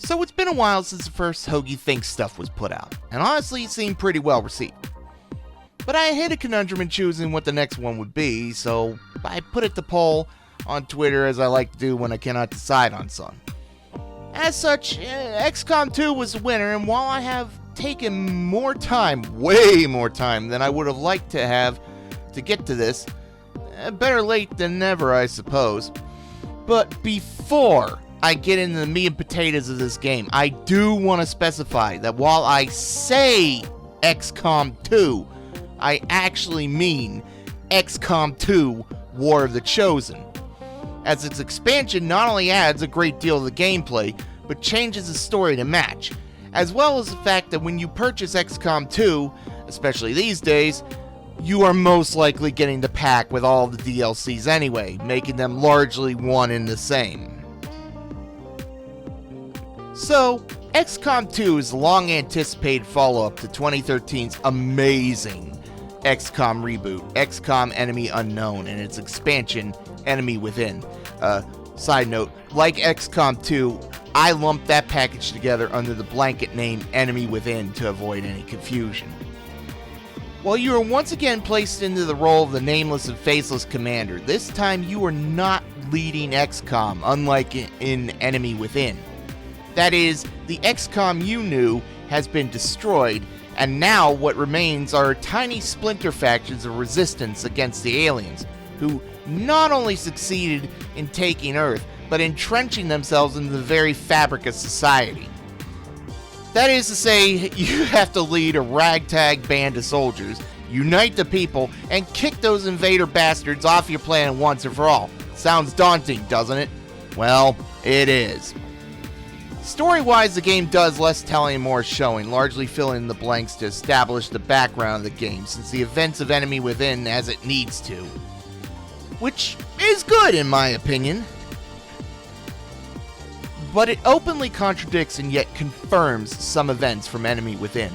So it's been a while since the first Hoagie Thinks stuff was put out, and honestly it seemed pretty well received. But I hit a conundrum in choosing what the next one would be, so I put it to poll on Twitter as I like to do when I cannot decide on something. As such, Xcom 2 was the winner, and while I have taken more time, way more time than I would have liked to have to get to this, better late than never I suppose. But before I get into the meat and potatoes of this game, I do want to specify that while I say XCOM 2, I actually mean XCOM 2 War of the Chosen, as its expansion not only adds a great deal of the gameplay, but changes the story to match, as well as the fact that when you purchase XCOM 2, especially these days, you are most likely getting the pack with all the DLCs anyway, making them largely one and the same. So, XCOM 2 is the long-anticipated follow-up to 2013's amazing XCOM reboot, XCOM Enemy Unknown, and its expansion, Enemy Within. Side note, like XCOM 2, I lumped that package together under the blanket name Enemy Within to avoid any confusion. While you are once again placed into the role of the nameless and faceless commander, this time you are not leading XCOM, unlike in Enemy Within. That is, the XCOM you knew has been destroyed, and now what remains are tiny splinter factions of resistance against the aliens, who not only succeeded in taking Earth, but entrenching themselves into the very fabric of society. That is to say, you have to lead a ragtag band of soldiers, unite the people, and kick those invader bastards off your planet once and for all. Sounds daunting, doesn't it? Well, it is. Story-wise, the game does less telling and more showing, largely filling in the blanks to establish the background of the game, since the events of Enemy Within as it needs to. Which is good, in my opinion. But it openly contradicts and yet confirms some events from Enemy Within.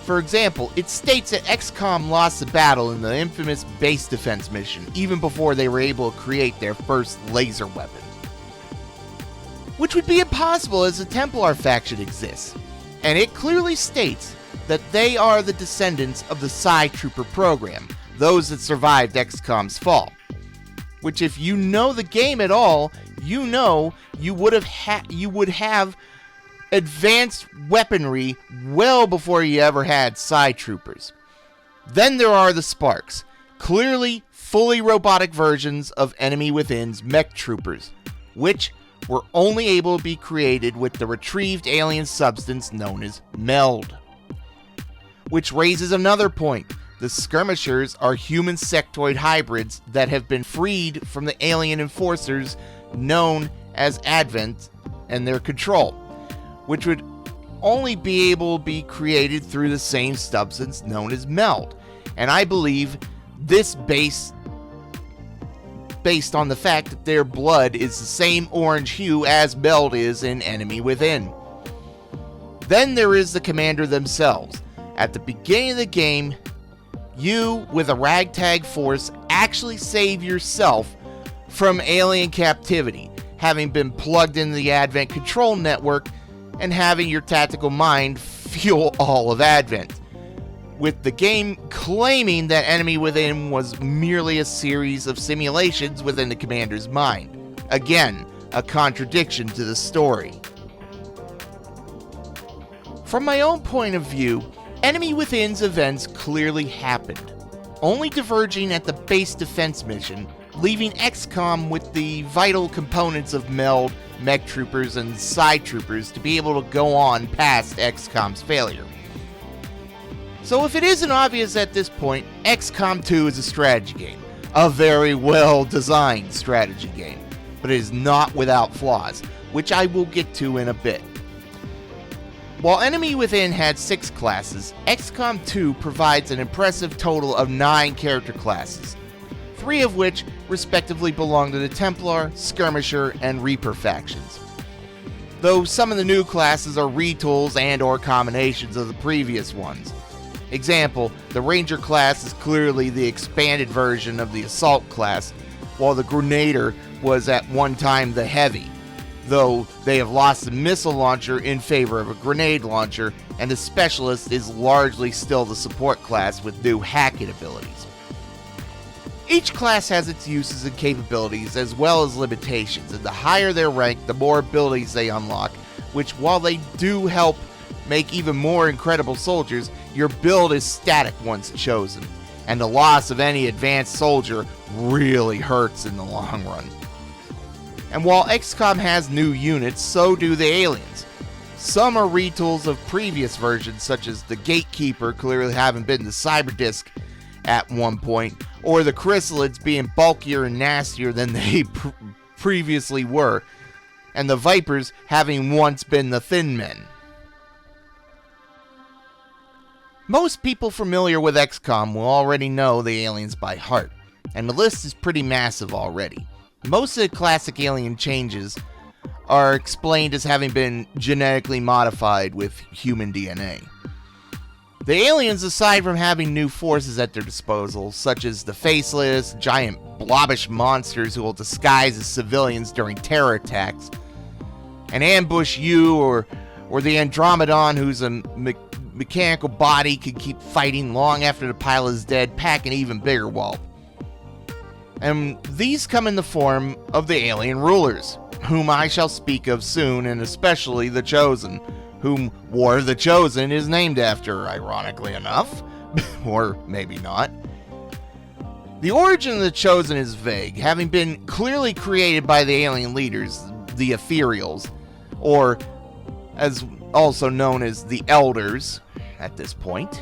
For example, it states that XCOM lost the battle in the infamous base defense mission, even before they were able to create their first laser weapon. Which would be impossible as the Templar faction exists, and it clearly states that they are the descendants of the Psy Trooper program, those that survived XCOM's fall. Which, if you know the game at all, you know you would have advanced weaponry well before you ever had Psy Troopers. Then there are the Sparks, clearly fully robotic versions of Enemy Within's mech troopers, which were only able to be created with the retrieved alien substance known as meld. Which raises another point. The skirmishers are human sectoid hybrids that have been freed from the alien enforcers known as Advent and their control, which would only be able to be created through the same substance known as meld. And I believe this based on the fact that their blood is the same orange hue as meld is in Enemy Within. Then there is the commander themselves. At the beginning of the game, you, with a ragtag force, actually save yourself from alien captivity, having been plugged into the Advent control network and having your tactical mind fuel all of Advent, with the game claiming that Enemy Within was merely a series of simulations within the commander's mind. Again, a contradiction to the story. From my own point of view, Enemy Within's events clearly happened, only diverging at the base defense mission, leaving XCOM with the vital components of meld, mech troopers, and Psy troopers to be able to go on past XCOM's failure. So if it isn't obvious at this point, XCOM 2 is a strategy game, a very well designed strategy game, but it is not without flaws, which I will get to in a bit. While Enemy Within had 6 classes, XCOM 2 provides an impressive total of 9 character classes, 3 of which respectively belong to the Templar, Skirmisher, and Reaper factions. Though some of the new classes are retools and or combinations of the previous ones. Example, the Ranger class is clearly the expanded version of the Assault class, while the Grenadier was at one time the Heavy. though they have lost the missile launcher in favor of a grenade launcher, and the specialist is largely still the support class with new hacking abilities. Each class has its uses and capabilities as well as limitations, and the higher their rank, the more abilities they unlock, which, while they do help make even more incredible soldiers, your build is static once chosen, and the loss of any advanced soldier really hurts in the long run. And while Xcom has new units, so do the aliens. Some are retools of previous versions, such as the Gatekeeper clearly having been the Cyberdisk at one point, or the Chrysalids being bulkier and nastier than they previously were, and the Vipers having once been the Thin Men. Most people familiar with Xcom will already know the aliens by heart, and the list is pretty massive already. Most of the classic alien changes are explained as having been genetically modified with human DNA. The aliens, aside from having new forces at their disposal, such as the faceless, giant blobbish monsters who will disguise as civilians during terror attacks, and ambush you, or the Andromedon, who's a mechanical body, can keep fighting long after the pilot is dead, pack an even bigger wallop. And these come in the form of the alien rulers, whom I shall speak of soon, and especially the Chosen, whom War of the Chosen is named after, ironically enough, or maybe not. The origin of the Chosen is vague, having been clearly created by the alien leaders, the Ethereals, or as also known as the Elders at this point,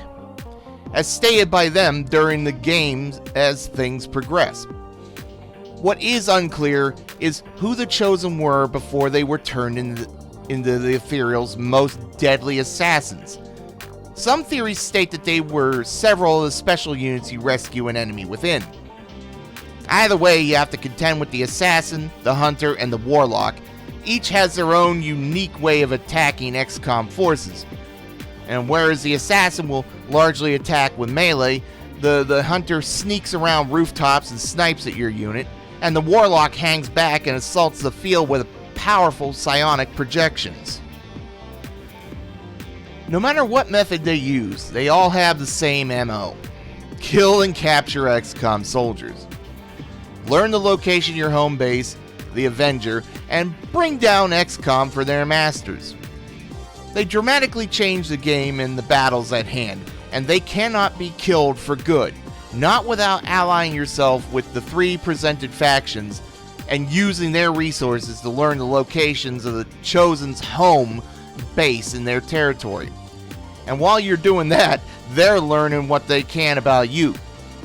as stated by them during the games as things progress. What is unclear is who the Chosen were before they were turned into the Ethereals' most deadly assassins. Some theories state that they were several of the special units you rescue an enemy within. Either way, you have to contend with the Assassin, the Hunter, and the Warlock. Each has their own unique way of attacking Xcom forces. And whereas the Assassin will largely attack with melee, the Hunter sneaks around rooftops and snipes at your unit, and the Warlock hangs back and assaults the field with powerful psionic projections. No matter what method they use, they all have the same MO. Kill and capture Xcom soldiers. Learn the location of your home base, the Avenger, and bring down Xcom for their masters. They dramatically change the game and the battles at hand, and they cannot be killed for good, not without allying yourself with the three presented factions and using their resources to learn the locations of the Chosen's home base in their territory. And while you're doing that, they're learning what they can about you.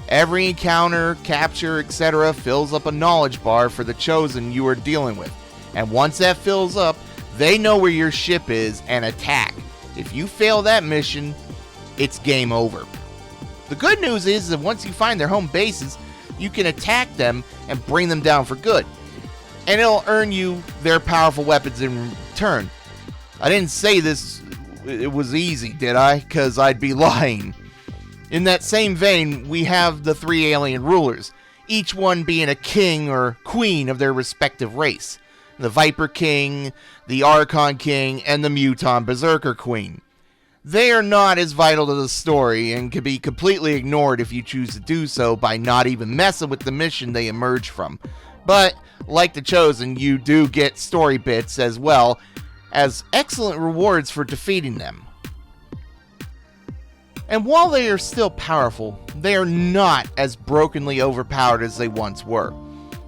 Every encounter, capture, etc. fills up a knowledge bar for the Chosen you are dealing with. And once that fills up, they know where your ship is and attack. If you fail that mission, it's game over. The good news is that once you find their home bases, you can attack them and bring them down for good. And it'll earn you their powerful weapons in return. I didn't say it was easy, did I? 'Cause I'd be lying. In that same vein, we have the three alien rulers, each one being a king or queen of their respective race. The Viper King, the Archon King, and the Muton Berserker Queen. They are not as vital to the story and can be completely ignored if you choose to do so by not even messing with the mission they emerge from. But, like the Chosen, you do get story bits as well as excellent rewards for defeating them. And while they are still powerful, they are not as brokenly overpowered as they once were.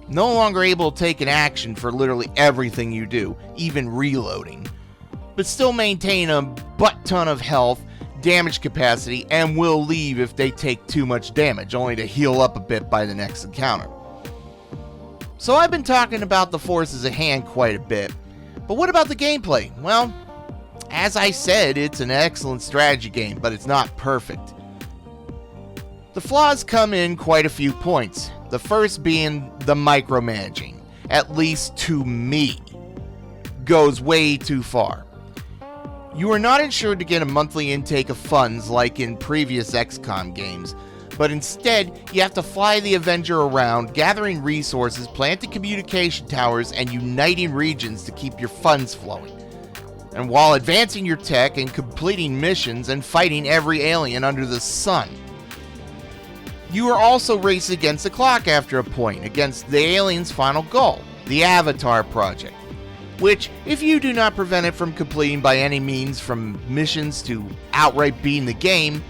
No longer able to take an action for literally everything you do, even reloading. But still maintain a butt-ton of health, damage capacity, and will leave if they take too much damage, only to heal up a bit by the next encounter. So I've been talking about the forces at hand quite a bit, but what about the gameplay? Well, as I said, it's an excellent strategy game, but it's not perfect. The flaws come in quite a few points, the first being the micromanaging, at least to me, goes way too far. You are not ensured to get a monthly intake of funds like in previous XCOM games, But instead, you have to fly the Avenger around, gathering resources, planting communication towers, and uniting regions to keep your funds flowing. And while advancing your tech and completing missions and fighting every alien under the sun. You are also racing against the clock after a point, against the alien's final goal, the Avatar Project, which, if you do not prevent it from completing by any means, from missions to outright beating the game,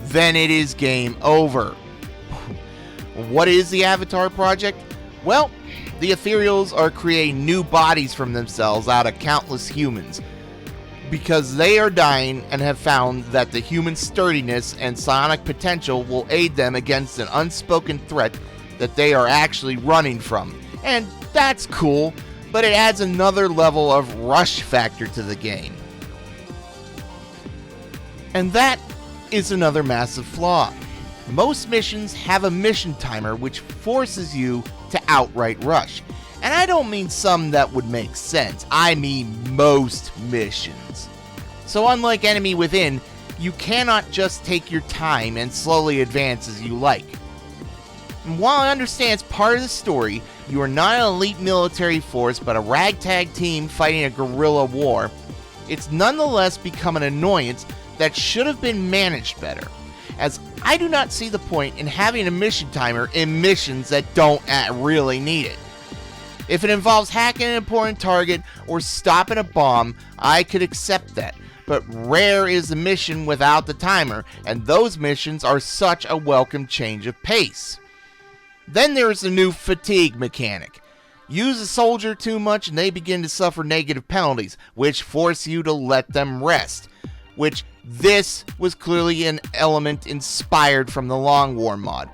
then it is game over. What is the Avatar Project? Well, the Ethereals are creating new bodies from themselves out of countless humans, because they are dying and have found that the human sturdiness and psionic potential will aid them against an unspoken threat that they are actually running from. And that's cool, but it adds another level of rush factor to the game. And that is another massive flaw. Most missions have a mission timer which forces you to outright rush. And I don't mean some that would make sense, I mean most missions. So unlike Enemy Within, you cannot just take your time and slowly advance as you like. And while I understand it's part of the story, you are not an elite military force but a ragtag team fighting a guerrilla war, it's nonetheless become an annoyance that should have been managed better, as I do not see the point in having a mission timer in missions that don't really need it. If it involves hacking an important target or stopping a bomb, I could accept that, but rare is the mission without the timer, and those missions are such a welcome change of pace. Then there is the new fatigue mechanic. Use a soldier too much and they begin to suffer negative penalties, which force you to let them rest, which this was clearly an element inspired from the Long War mod.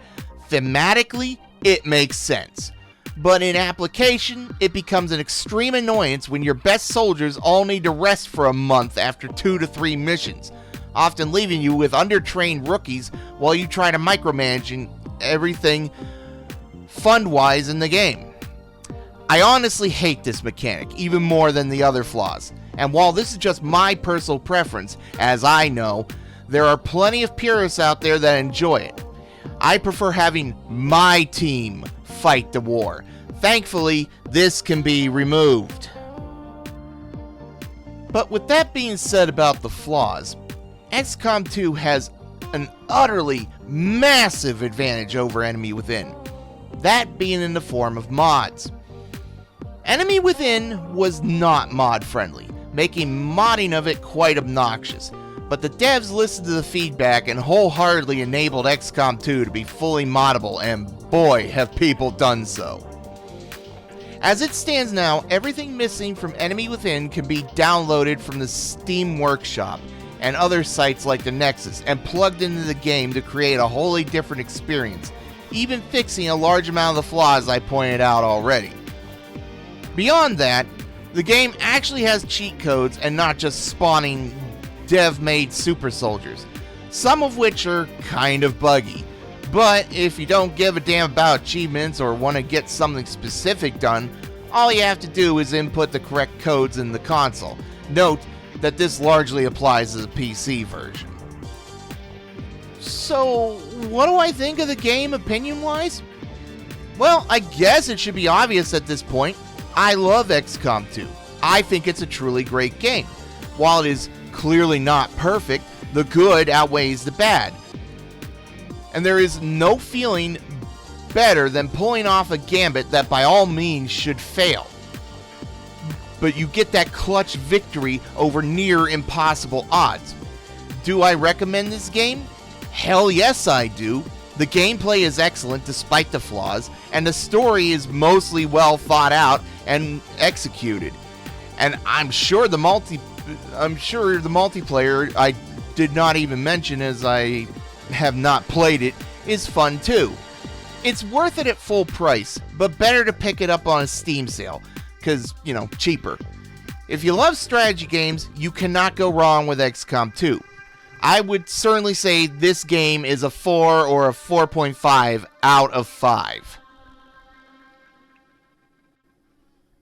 Thematically, it makes sense. But in application, it becomes an extreme annoyance when your best soldiers all need to rest for a month after 2 to 3 missions, often leaving you with undertrained rookies while you try to micromanage everything fund-wise in the game. I honestly hate this mechanic, even more than the other flaws. And while this is just my personal preference, as I know, there are plenty of purists out there that enjoy it. I prefer having my team fight the war. Thankfully, this can be removed. But with that being said about the flaws, XCOM 2 has an utterly massive advantage over Enemy Within, that being in the form of mods. Enemy Within was not mod-friendly, making modding of it quite obnoxious, but the devs listened to the feedback and wholeheartedly enabled XCOM 2 to be fully moddable, and boy, have people done so. As it stands now, everything missing from Enemy Within can be downloaded from the Steam Workshop and other sites like the Nexus and plugged into the game to create a wholly different experience, even fixing a large amount of the flaws I pointed out already. Beyond that, the game actually has cheat codes and not just spawning dev-made super soldiers, some of which are kind of buggy. But if you don't give a damn about achievements or want to get something specific done, all you have to do is input the correct codes in the console. Note that this largely applies to the PC version. So, what do I think of the game opinion-wise? Well, I guess it should be obvious at this point. I love XCOM 2. I think it's a truly great game. While it is clearly not perfect, the good outweighs the bad. And there is no feeling better than pulling off a gambit that by all means should fail. But you get that clutch victory over near impossible odds. Do I recommend this game? Hell yes I do. The gameplay is excellent despite the flaws, and the story is mostly well thought out and executed. And I'm sure the multiplayer I did not even mention, as I have not played it, is fun too. It's worth it at full price, but better to pick it up on a Steam sale, cause, cheaper. If you love strategy games, you cannot go wrong with XCOM 2. I would certainly say this game is a 4 or a 4.5 out of 5.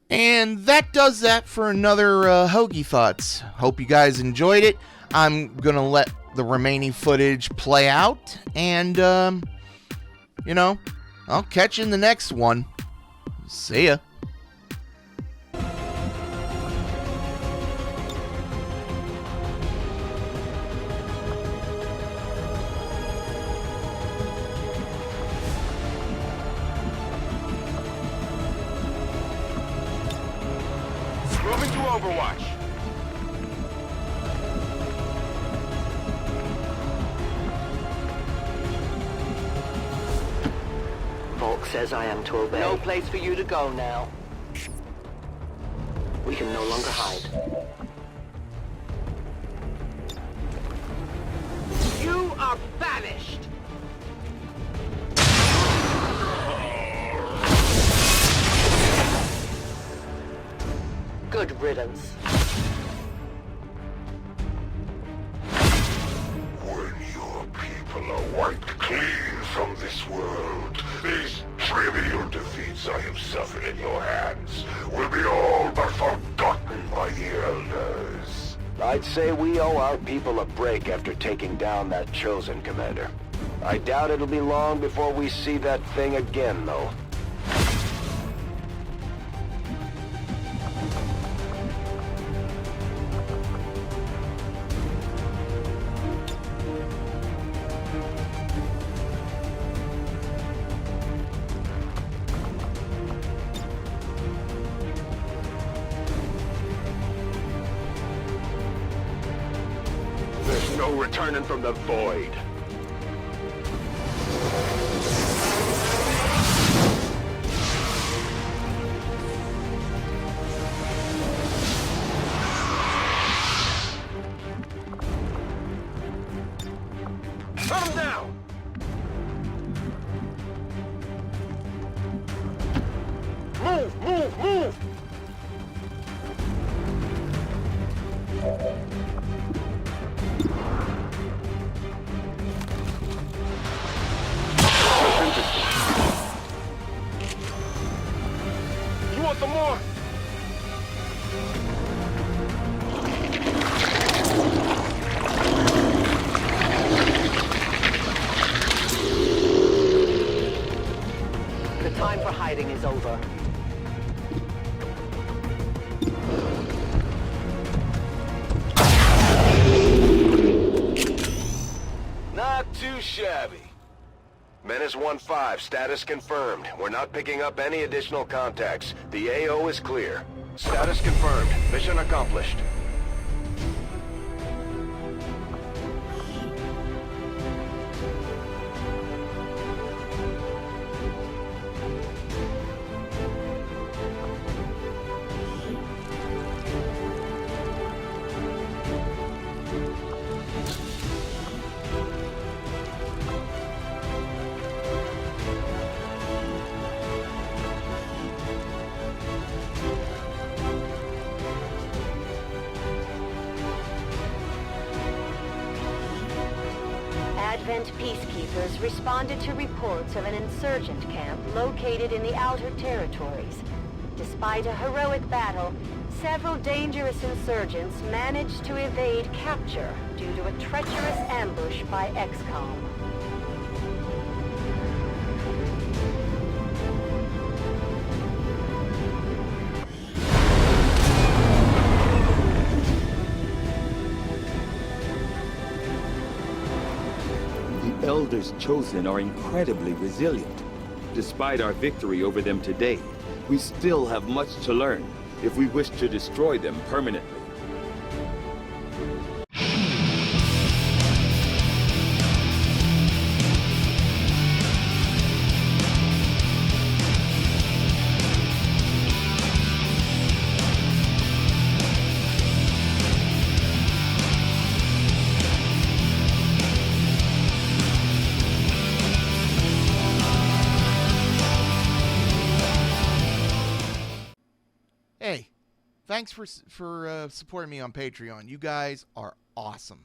And that does that for another Hoagie Thoughts. Hope you guys enjoyed it. I'm going to let the remaining footage play out, and, you know, I'll catch you in the next one. See ya. Moving to Overwatch. Volk says I am to obey. No place for you to go now. We can no longer hide. You are banished! Good riddance. When your people are wiped clean from this world, these trivial defeats I have suffered in your hands will be all but forgotten by the elders. I'd say we owe our people a break after taking down that Chosen commander. I doubt it'll be long before we see that thing again, though. There's no returning from the void. Shut him down! Move, move, move! You want some more? The time for hiding is over. Not too shabby. Menace 1-5, status confirmed. We're not picking up any additional contacts. The AO is clear. Status confirmed. Mission accomplished. Advent peacekeepers responded to reports of an insurgent camp located in the Outer Territories. Despite a heroic battle, several dangerous insurgents managed to evade capture due to a treacherous ambush by Xcom. The Elders Chosen are incredibly resilient. Despite our victory over them today, we still have much to learn if we wish to destroy them permanently. Hey, thanks for supporting me on Patreon. You guys are awesome.